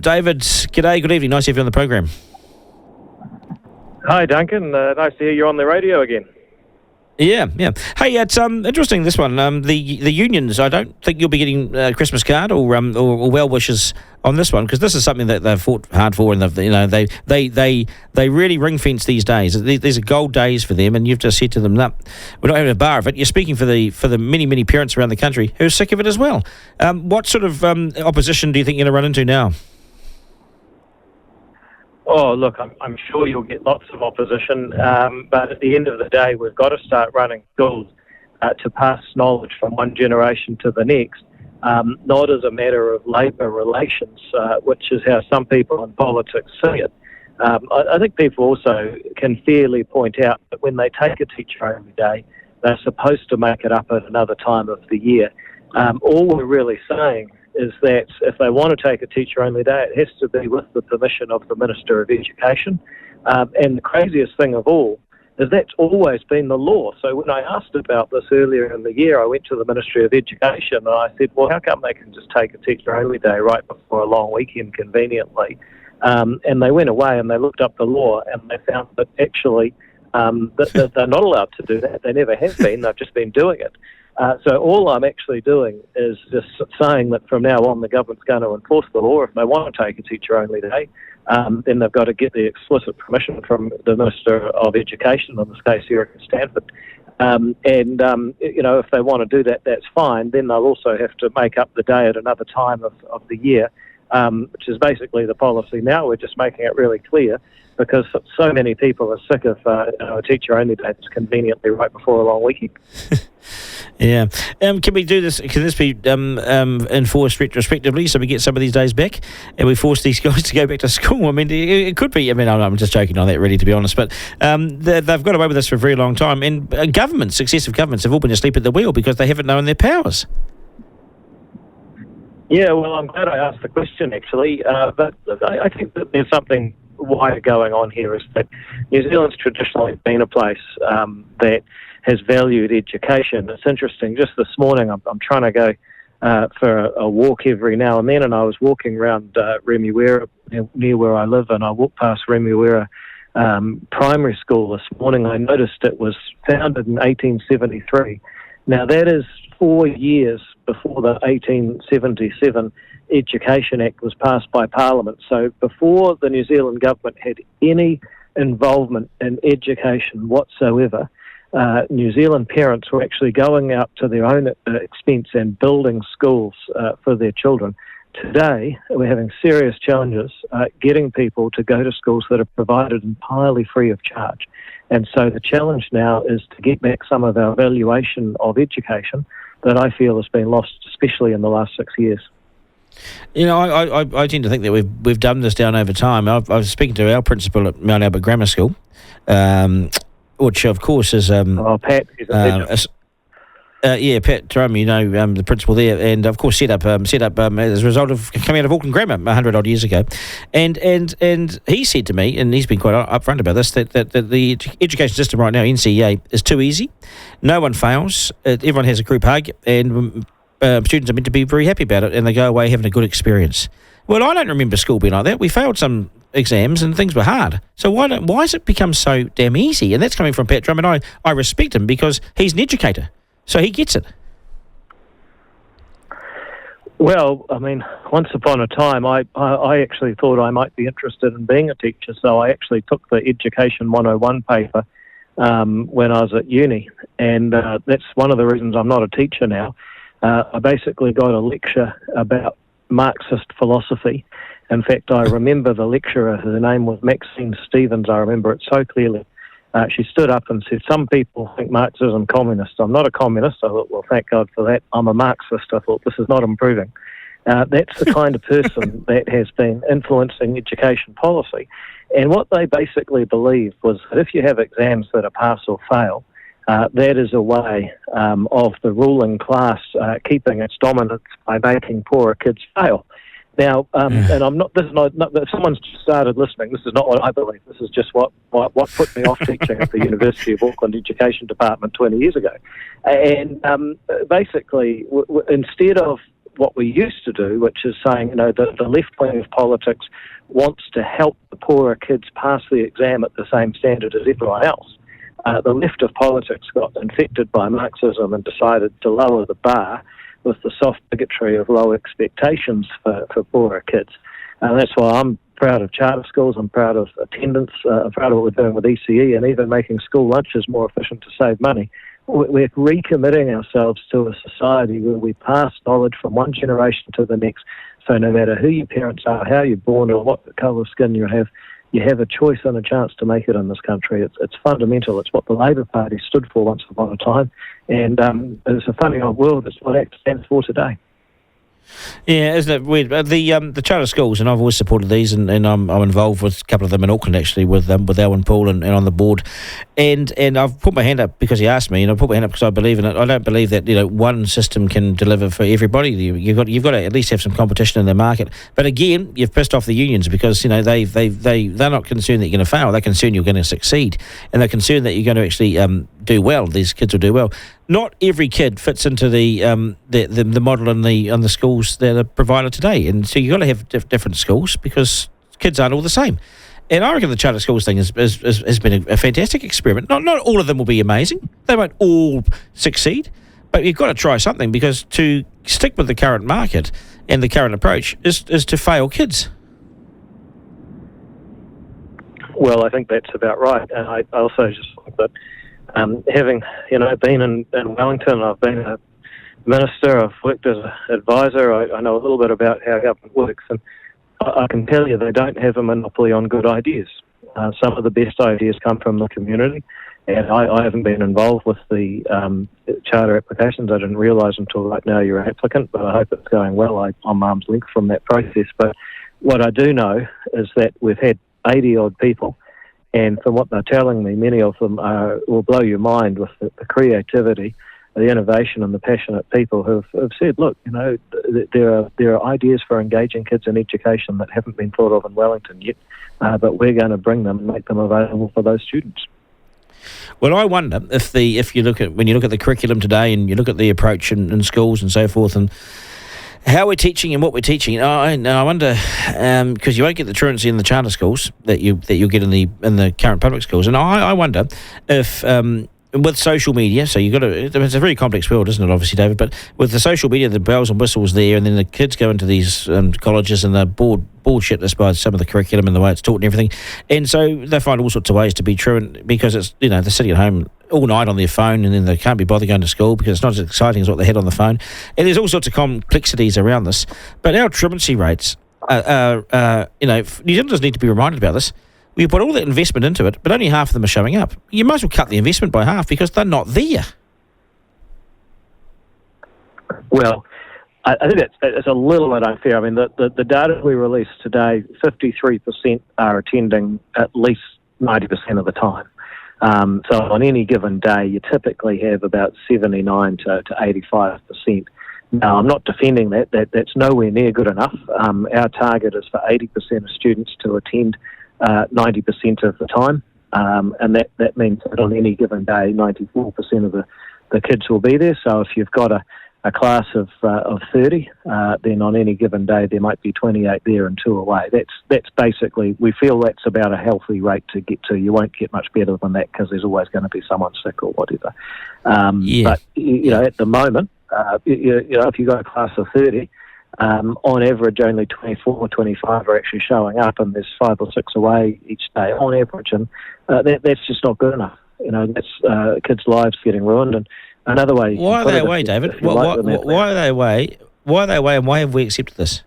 David, g'day, good evening. Nice to have you on the program. Hi, Duncan. Nice to hear you on the radio again. Yeah. Hey, it's interesting, this one. The unions, I don't think you'll be getting a Christmas card or well wishes on this one, because this is something that they've fought hard for, and they really ring fence these days. These are gold days for them, and you've just said to them, no, we're not having a bar of it. You're speaking for the many parents around the country who are sick of it as well. What sort of opposition do you think you're going to run into now? Oh, look, I'm sure you'll get lots of opposition, but at the end of the day, we've got to start running schools to pass knowledge from one generation to the next, not as a matter of labour relations, which is how some people in politics see it. I think people also can fairly point out that when they take a teacher-only day, they're supposed to make it up at another time of the year. All we're really saying is that if they want to take a teacher-only day, it has to be with the permission of the Minister of Education. And the craziest thing of all is that's always been the law. So when I asked about this earlier in the year, I went to the Ministry of Education and I said, well, how come they can just take a teacher-only day right before a long weekend conveniently? And they went away and they looked up the law and they found that actually that they're not allowed to do that. They never have been. They've just been doing it. So all I'm actually doing is just saying that from now on the government's going to enforce the law. If they want to take a teacher-only day, then they've got to get the explicit permission from the Minister of Education, in this case Eric Stanford. If they want to do that, that's fine. Then they'll also have to make up the day at another time of the year, which is basically the policy now. We're just making it really clear because so many people are sick of a teacher-only day that's conveniently right before a long weekend. Yeah. Can we do this? Can this be enforced retrospectively so we get some of these days back and we force these guys to go back to school? I mean, it could be. I mean, I'm just joking on that, really, to be honest. But they've got away with this for a very long time. And successive governments have all been asleep at the wheel because they haven't known their powers. Yeah, well, I'm glad I asked the question, actually. But I think that there's something wider going on here, is that New Zealand's traditionally been a place that has valued education. It's interesting, just this morning I'm trying to go for a walk every now and then, and I was walking around Remuera, near where I live, and I walked past Remuera Primary School this morning. I noticed it was founded in 1873. Now that is 4 years before the 1877 Education Act was passed by Parliament. So before the New Zealand government had any involvement in education whatsoever, New Zealand parents were actually going out to their own expense and building schools for their children. Today, we're having serious challenges getting people to go to schools that are provided entirely free of charge. And so the challenge now is to get back some of our valuation of education that I feel has been lost, especially in the last 6 years. You know, I tend to think that we've dumbed this down over time. I was speaking to our principal at Mount Albert Grammar School, which of course is Pat. He's Pat Turam, the principal there, and of course set up as a result of coming out of Auckland Grammar 100 odd years ago, and he said to me, and he's been quite upfront about this, that the education system right now, NCEA, is too easy. No one fails. Everyone has a group hug, and students are meant to be very happy about it, and they go away having a good experience. Well, I don't remember school being like that. We failed some exams and things were hard. So why has it become so damn easy? And that's coming from Pat Drum, and I respect him because he's an educator, so he gets it. Well, I mean, once upon a time, I actually thought I might be interested in being a teacher, so I actually took the Education 101 paper when I was at uni, and that's one of the reasons I'm not a teacher now. I basically got a lecture about Marxist philosophy. In fact, I remember the lecturer, her name was Maxine Stevens, I remember it so clearly. She stood up and said, some people think Marxism communist. I'm not a communist. I thought, well, thank God for that. I'm a Marxist. I thought, this is not improving. That's the kind of person that has been influencing education policy. And what they basically believed was that if you have exams that are pass or fail, that is a way of the ruling class keeping its dominance by making poorer kids fail. Now, and I'm not. This is not. If someone's just started listening, this is not what I believe. This is just what put me off teaching at the University of Auckland Education Department 20 years ago. And basically, instead of what we used to do, which is saying, the left wing of politics wants to help the poorer kids pass the exam at the same standard as everyone else. The left of politics got infected by Marxism and decided to lower the bar with the soft bigotry of low expectations for poorer kids. And that's why I'm proud of charter schools, I'm proud of attendance, I'm proud of what we're doing with ECE, and even making school lunches more efficient to save money. We're recommitting ourselves to a society where we pass knowledge from one generation to the next. So no matter who your parents are, how you're born, or what colour of skin you have a choice and a chance to make it in this country. It's fundamental. It's what the Labour Party stood for once upon a time. And it's a funny old world. It's what ACT stands for today. Yeah, isn't it weird? The charter schools, and I've always supported these, and I'm involved with a couple of them in Auckland, actually, with Alwyn Paul and on the board. And I've put my hand up because he asked me, and I put my hand up because I believe in it. I don't believe that one system can deliver for everybody. You've got to at least have some competition in the market. But again, you've pissed off the unions because they're not concerned that you're going to fail. They're concerned you're going to succeed, and they're concerned that you're going to actually do well. These kids will do well. Not every kid fits into the model in the schools that are provided today, and so you've got to have different schools because kids aren't all the same. And I reckon the charter schools thing has been a fantastic experiment. Not all of them will be amazing; they won't all succeed, but you've got to try something because to stick with the current market and the current approach is to fail kids. Well, I think that's about right, and I also just think that. Having been in Wellington, I've been a minister, I've worked as an advisor, I know a little bit about how government works, and I can tell you they don't have a monopoly on good ideas. Some of the best ideas come from the community, and I haven't been involved with the charter applications. I didn't realise until right now you're an applicant, but I hope it's going well. I'm arm's length from that process. But what I do know is that we've had 80-odd people. And from what they're telling me, many of them will blow your mind with the creativity, the innovation, and the passionate people who have said, look, there are ideas for engaging kids in education that haven't been thought of in Wellington yet, but we're going to bring them and make them available for those students. Well, I wonder if you look at the curriculum today and you look at the approach in schools and so forth, and how we're teaching and what we're teaching. I wonder because you won't get the truancy in the charter schools that you'll get in the current public schools, and I wonder if with social media, so it's a very complex world, isn't it, obviously, David, but with the social media, the bells and whistles there, and then the kids go into these colleges and they're bored shitless by some of the curriculum and the way it's taught and everything, and so they find all sorts of ways to be truant because it's they're sitting at home all night on their phone, and then they can't be bothered going to school because it's not as exciting as what they had on the phone, and there's all sorts of complexities around this. But our truancy rates New Zealanders need to be reminded about this. We put all that investment into it, but only half of them are showing up. You might as well cut the investment by half because they're not there. Well, I think it's a little bit unfair. I mean, the data we released today, 53% are attending at least 90% of the time. So on any given day, you typically have about 79 to 85%. Now, I'm not defending that. That's nowhere near good enough. Our target is for 80% of students to attend 90% of the time, and that means that on any given day, 94% of the kids will be there. So if you've got a class of 30, then on any given day there might be 28 there and 2 away. That's basically, we feel that's about a healthy rate to get to. You won't get much better than that because there's always going to be someone sick or whatever. But at the moment, if you've got a class of 30, on average only 24 or 25 are actually showing up, and there's 5 or 6 away each day on average, and that's just not good enough. That's kids' lives getting ruined. And another way. Why are they away, David? Why are they away? Why are they away, and why have we accepted this?